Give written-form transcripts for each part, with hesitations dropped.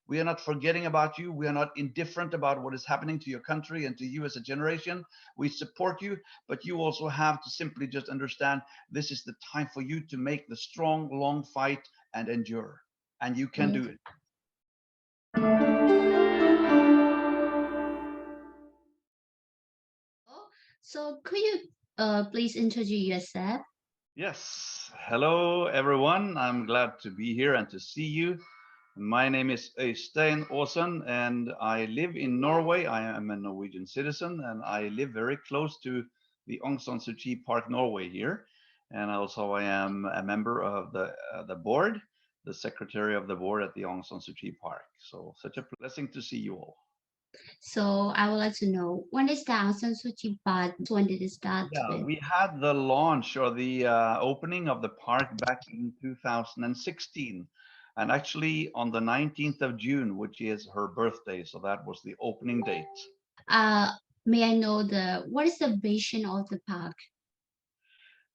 We are not forgetting about you. We are not indifferent about what is happening to your country and to you as a generation. We support you, but you also have to simply just understand this is the time for you to make the strong, long fight and endure. And you can Yes. do it. So could you please introduce yourself? Yes. Hello, everyone. I'm glad to be here and to see you. My name is Øystein Åsen, and I live in Norway. I am a Norwegian citizen, and I live very close to the Aung San Suu Kyi Park, Norway here. And also, I am a member of the board, the secretary of the board at the Aung San Suu Kyi Park. So, such a blessing to see you all. So I would like to know when is the Aung San Suu Kyi Park? When did it start Yeah, with? we had the launch or the opening of the park back in 2016, and actually on the 19th of June, which is her birthday. So that was the opening date. Uh, may I know what is the vision of the park?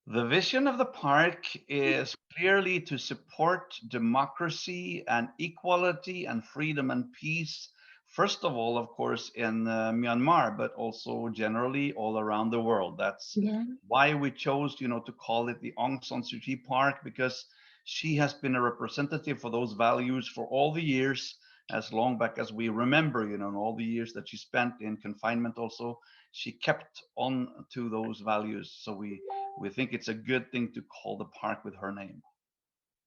The vision of the park is clearly to support democracy and equality and freedom and peace. First of all, of course, in Myanmar, but also generally all around the world. That's Yeah. why we chose, to call it the Aung San Suu Kyi Park, because she has been a representative for those values for all the years, as long back as we remember, and all the years that she spent in confinement also, she kept on to those values. So we think it's a good thing to call the park with her name.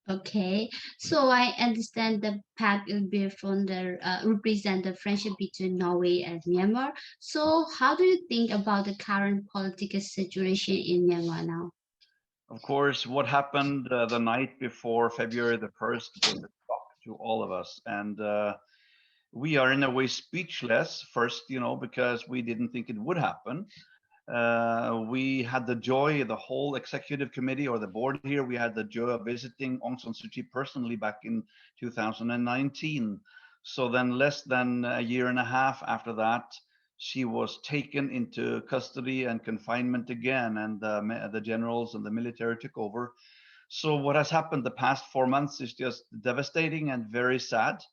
Okay. So I understand the park will be from the represent the friendship between Norway and Myanmar. So how do you think about the current political situation in Myanmar now? Of course, what happened the night before February the 1st was a shock to all of us. And we are in a way speechless first, because we didn't think it would happen. We had the joy, the whole executive committee or the board here, we had the joy of visiting Aung San Suu Kyi personally back in 2019. So then, less than a year and a half after that, she was taken into custody and confinement again, and the generals and the military took over. So, what has happened the past 4 months is just devastating and very sad.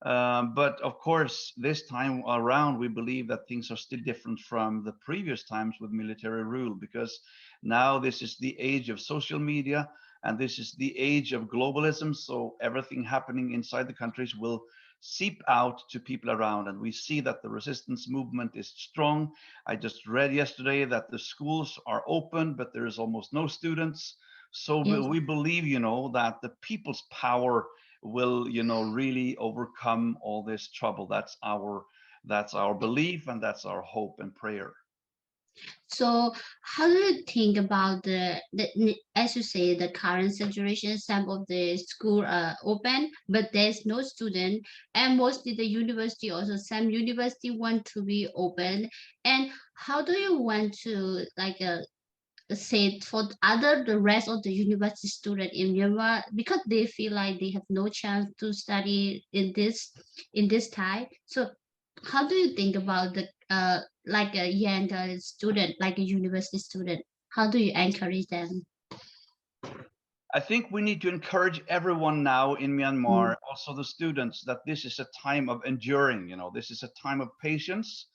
But of course, this time around, we believe that things are still different from the previous times with military rule, because now this is the age of social media and this is the age of globalism. So everything happening inside the countries will seep out to people around. And we see that the resistance movement is strong. I just read yesterday that the schools are open, but there is almost no students. So Yes. we believe, that the people's power will really overcome all this trouble. That's our belief, and that's our hope and prayer. So how do you think about as you say, the current situation? Some of the school are open, but there's no student, and mostly the university also. Some university want to be open, and how do you want to say for the rest of the university student in Myanmar because they feel like they have no chance to study in this time. So how do you think about the like a young student, like a university student? How do you encourage them? I think we need to encourage everyone now in Mm. Myanmar, also the students, that this is a time of enduring. This is a time of patience,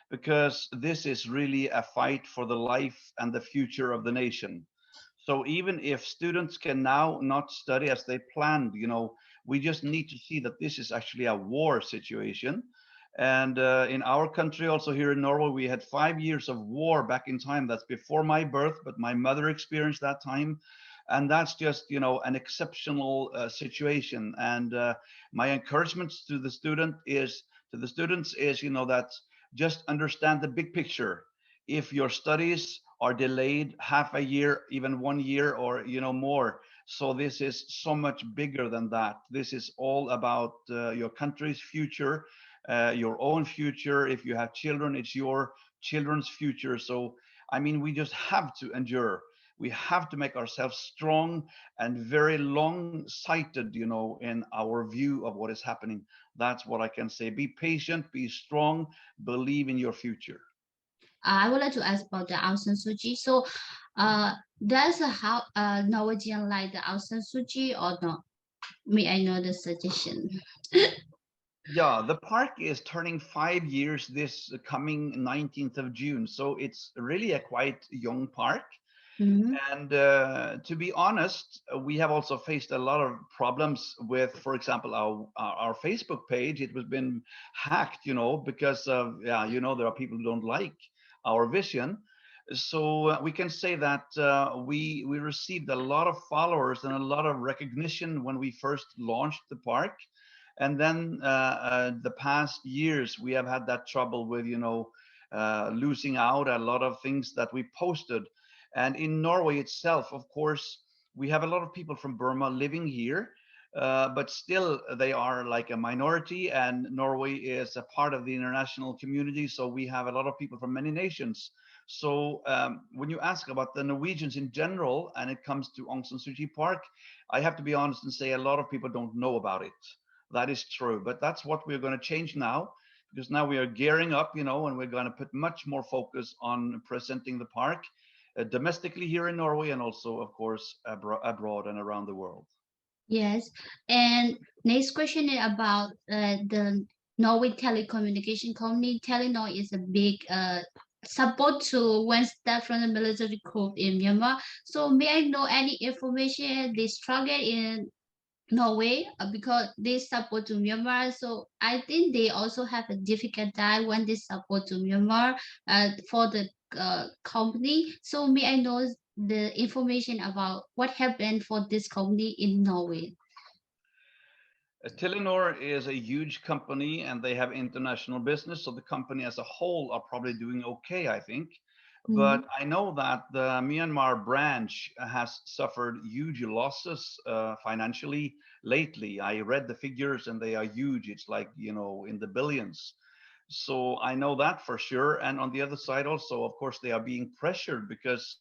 because this is really a fight for the life and the future of the nation. So even if students can now not study as they planned, we just need to see that this is actually a war situation. And in our country, also here in Norway, we had 5 years of war back in time. That's before my birth, but my mother experienced that time. And that's just, an exceptional situation. And my encouragement to the students is, that just understand the big picture. If your studies are delayed half a year, even 1 year, or more, so this is so much bigger than that. This is all about your country's future, your own future. If you have children, it's your children's future. So I mean, we just have to endure. We have to make ourselves strong and very long sighted, in our view of what is happening. That's what I can say. Be patient, be strong, believe in your future. I would like to ask about the Aung San Suu Kyi. So, uh, does how Norwegian like the Aung San Suu Kyi or not? May I know the suggestion? Yeah, the park is turning 5 years this coming 19th of June. So it's really a quite young park. Mhm. And to be honest, we have also faced a lot of problems with, for example, our Facebook page. It was been hacked, because of, yeah, there are people who don't like our vision. So we can say that we received a lot of followers and a lot of recognition when we first launched the park. And then the past years, we have had that trouble with, losing out a lot of things that we posted. And in Norway itself, of course, we have a lot of people from Burma living here, but still they are like a minority, and Norway is a part of the international community. So we have a lot of people from many nations. So when you ask about the Norwegians in general, and it comes to Aung San Suu Kyi Park, I have to be honest and say a lot of people don't know about it. That is true, but that's what we're going to change now, because now we are gearing up, and we're going to put much more focus on presenting the park domestically here in Norway, and also, of course, abroad and around the world. Yes. And next question is about the Norway telecommunication company. Telenor is a big support to one staff from the military coup in Myanmar. So may I know any information they struggle in Norway because they support to Myanmar. So I think they also have a difficult time when they support to Myanmar for the company. So may I know the information about what happened for this company in Norway? Telenor is a huge company and they have international business. So the company as a whole are probably doing okay, I think. But Mm, I know that the Myanmar branch has suffered huge losses financially lately. I read the figures and they are huge. It's like, in the billions. So I know that for sure. And on the other side, also, of course, they are being pressured because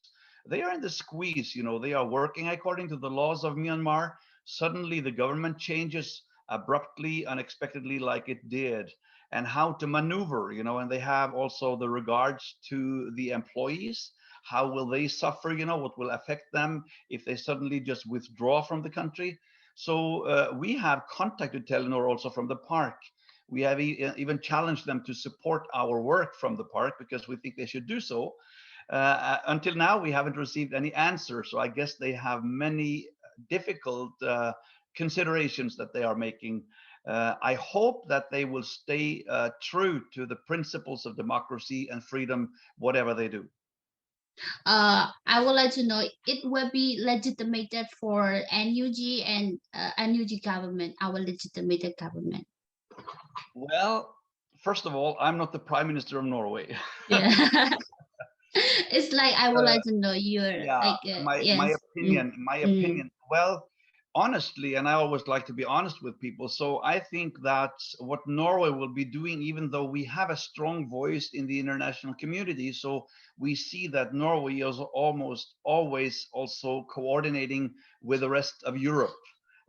they are in the squeeze. They are working according to the laws of Myanmar. Suddenly, the government changes abruptly, unexpectedly, like it did, and how to maneuver. And they have also the regards to the employees. How will they suffer? What will affect them if they suddenly just withdraw from the country? So we have contacted Telenor also from the park. We have even challenged them to support our work from the park because we think they should do so. Until now, we haven't received any answer. So I guess they have many difficult considerations that they are making. I hope that they will stay true to the principles of democracy and freedom, whatever they do. I would like to know it will be legitimated for NUG and NUG government, our legitimated government. Well, first of all, I'm not the Prime Minister of Norway. Yeah. It's like I would uh, like to know your yeah, like my yes. Mm, opinion, my mm, opinion. Well, honestly, and I always like to be honest with people. So I think that what Norway will be doing, even though we have a strong voice in the international community, so we see that Norway is almost always also coordinating with the rest of Europe,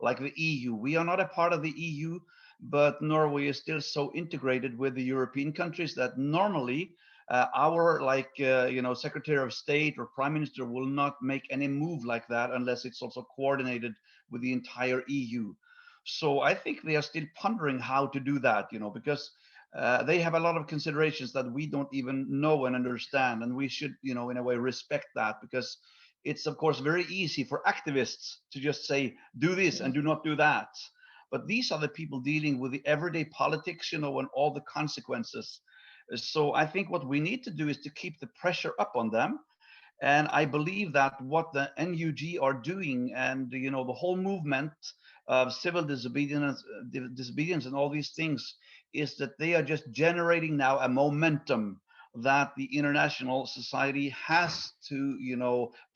like the EU. We are not a part of the EU, but Norway is still so integrated with the European countries that normally our like Secretary of State or Prime Minister will not make any move like that unless it's also coordinated with the entire EU. So I think they are still pondering how to do that, because they have a lot of considerations that we don't even know and understand, and we should, in a way, respect that because it's of course very easy for activists to just say do this and do not do that. But these are the people dealing with the everyday politics, and all the consequences. So I think what we need to do is to keep the pressure up on them. And I believe that what the NUG are doing and the whole movement of civil disobedience and all these things is that they are just generating now a momentum that the international society has to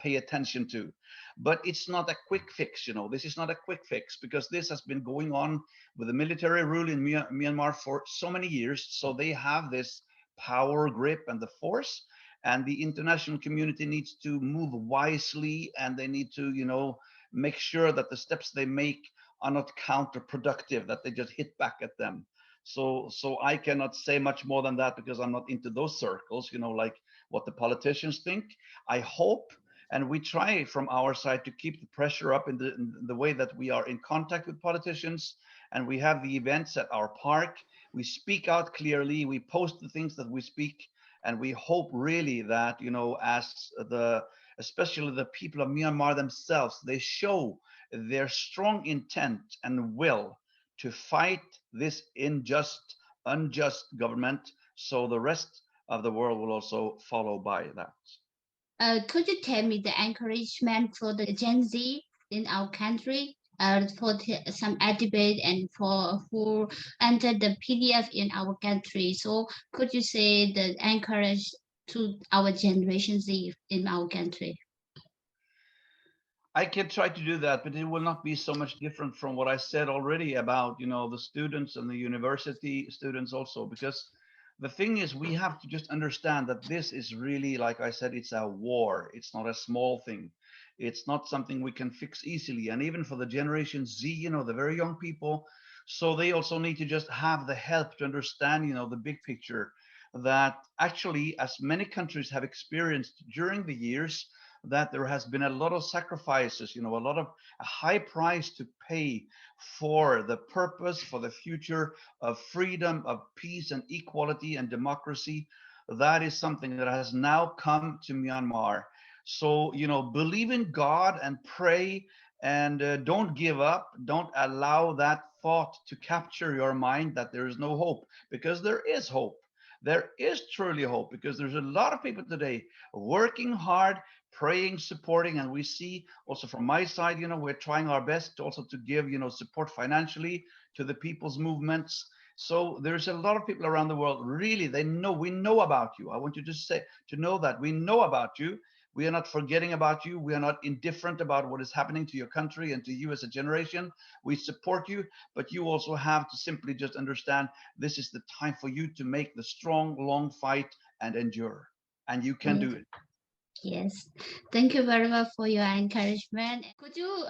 pay attention to. But it's not a quick fix. This is not a quick fix because this has been going on with the military rule in Myanmar for so many years. So they have this power grip and the force, and the international community needs to move wisely, and they need to make sure that the steps they make are not counterproductive, that they just hit back at them. So I cannot say much more than that because I'm not into those circles, like what the politicians think. I hope, and we try from our side to keep the pressure up in the way that we are in contact with politicians and we have the events at our park. We speak out clearly. We post the things that we speak, and we hope really that, as especially the people of Myanmar themselves, they show their strong intent and will to fight this unjust government, so the rest of the world will also follow by that. Could you tell me the encouragement for the Gen Z in our country? For some debate and for who entered the PDF in our country. So could you say the encourage to our Generation Z in our country? I can try to do that, but it will not be so much different from what I said already about, the students and the university students also, because the thing is, we have to just understand that this is really, like I said, it's a war. It's not a small thing. It's not something we can fix easily. And even for the Generation Z, the very young people, so they also need to just have the help to understand, the big picture, that actually, as many countries have experienced during the years, that there has been a lot of sacrifices, a high price to pay for the purpose, for the future of freedom, of peace and equality and democracy. That is something that has now come to Myanmar. So, believe in God and pray, and don't give up. Don't allow that thought to capture your mind that there is no hope, because there is hope. There is truly hope, because there's a lot of people today working hard, praying, supporting, and we see also from my side, we're trying our best also to give, support financially to the people's movements. So there's a lot of people around the world, really, we know about you. I want you to know that we know about you. We are not forgetting about you. We are not indifferent about what is happening to your country and to you as a generation. We support you, but you also have to simply just understand this is the time for you to make the strong, long fight and endure. And you can do it. Yes, thank you very much for your encouragement. Could you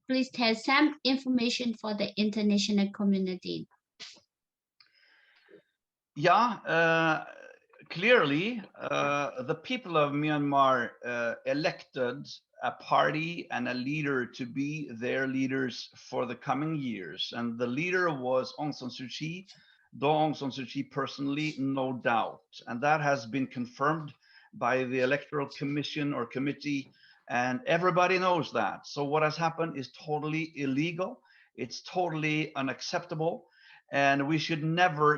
please tell some information for the international community? Yeah, clearly, the people of Myanmar elected a party and a leader to be their leaders for the coming years. And the leader was Aung San Suu Kyi, Aung San Suu Kyi personally, no doubt. And that has been confirmed by the Electoral Commission or committee, and everybody knows that. So what has happened is totally illegal. It's totally unacceptable, and we should never,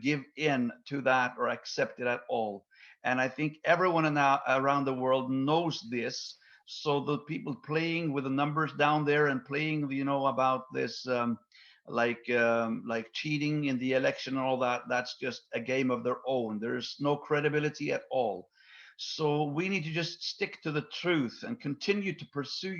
give in to that or accept it at all. And I think everyone around the world knows this. So the people playing with the numbers down there and playing, about this. Like cheating in the election and all that, that's just a game of their own. There's no credibility at all. So we need to just stick to the truth and continue to pursue,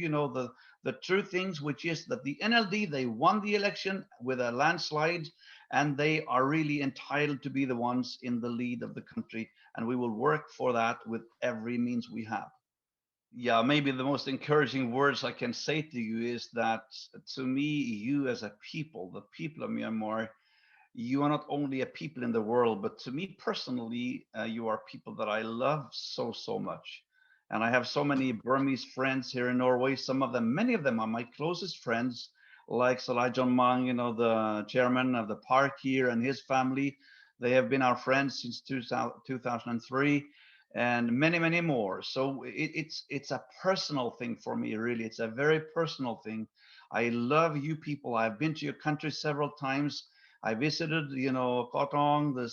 the true things, which is that the NLD, they won the election with a landslide, and they are really entitled to be the ones in the lead of the country, and we will work for that with every means we have. Yeah, maybe the most encouraging words I can say to you is that, to me, you as a people, the people of Myanmar, you are not only a people in the world, but to me personally, you are people that I love so, so much. And I have so many Burmese friends here in Norway. Many of them are my closest friends, like Salai John Mang, the chairman of the park here, and his family. They have been our friends since 2003, and many, many more. So it's a personal thing for me, really. It's a very personal thing. I love you people. I've been to your country several times. I visited, Kotong, the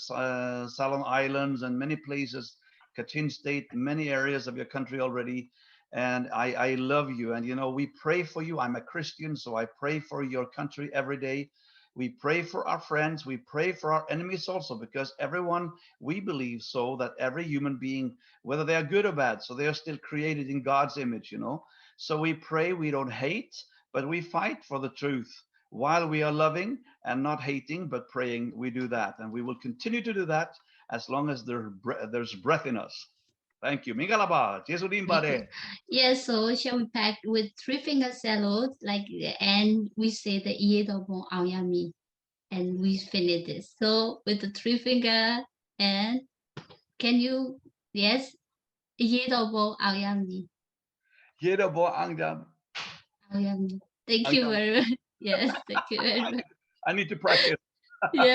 Salon Islands, and many places, Kachin State, many areas of your country already. And I love you. And, we pray for you. I'm a Christian, so I pray for your country every day. We pray for our friends. We pray for our enemies also, because everyone, we believe so that every human being, whether they are good or bad, so they are still created in God's image, So we pray, we don't hate, but we fight for the truth. While we are loving and not hating, but praying, we do that. And we will continue to do that as long as there's breath in us. Thank you. Mingalaba, Jesu Dimbare. Yes, so shall we pack with three finger salute, and we say the Yedobo Aoyami, and we finish this. So with the three finger, and can you, yes, Yedobo Aoyami. Yedobo Angjam. Aoyami. Thank you very much. Yes, thank you very much. I need to practice. Yeah.